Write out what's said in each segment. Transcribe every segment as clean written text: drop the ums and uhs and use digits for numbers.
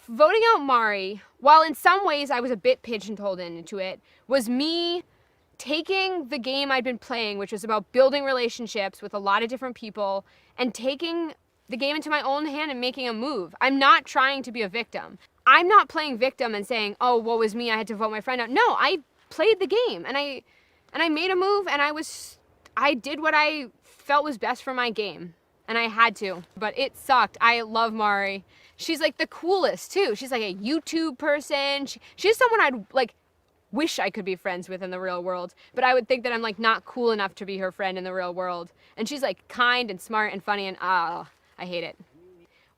voting out Mari, while in some ways I was a bit pigeonholed into it, was me taking the game I'd been playing, which was about building relationships with a lot of different people, and taking the game into my own hand and making a move. I'm not trying to be a victim. I'm not playing victim and saying, oh, woe is me, I had to vote my friend out. No, I played the game and I made a move, and I did what I felt was best for my game. And I had to, but it sucked. I love Mari. She's like the coolest too. She's like a YouTube person. She's someone I'd like wish I could be friends with in the real world, but I would think that I'm like not cool enough to be her friend in the real world. And she's like kind and smart and funny, and I hate it.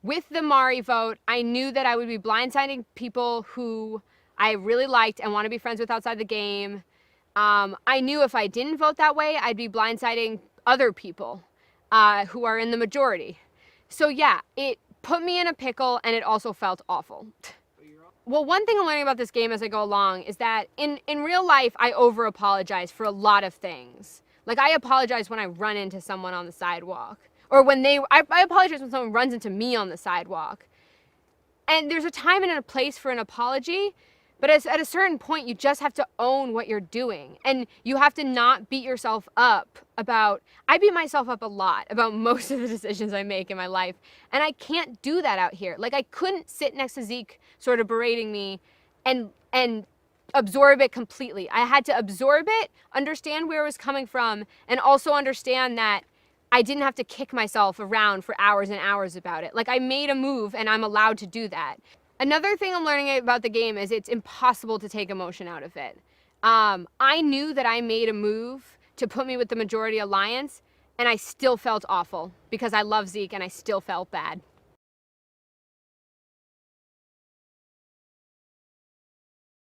With the Mari vote, I knew that I would be blindsiding people who I really liked and want to be friends with outside the game. I knew if I didn't vote that way, I'd be blindsiding other people who are in the majority. So yeah, it put me in a pickle, and it also felt awful. Well, one thing I'm learning about this game as I go along is that in real life, I over-apologize for a lot of things. Like, I apologize when I run into someone on the sidewalk. Or when I apologize when someone runs into me on the sidewalk. And there's a time and a place for an apology, but at a certain point, you just have to own what you're doing. And you have to not beat yourself up I beat myself up a lot about most of the decisions I make in my life. And I can't do that out here. Like, I couldn't sit next to Zeke sort of berating me and absorb it completely. I had to absorb it, understand where it was coming from, and also understand that I didn't have to kick myself around for hours and hours about it. Like, I made a move, and I'm allowed to do that. Another thing I'm learning about the game is it's impossible to take emotion out of it. I knew that I made a move to put me with the majority alliance, and I still felt awful because I love Zeke and I still felt bad.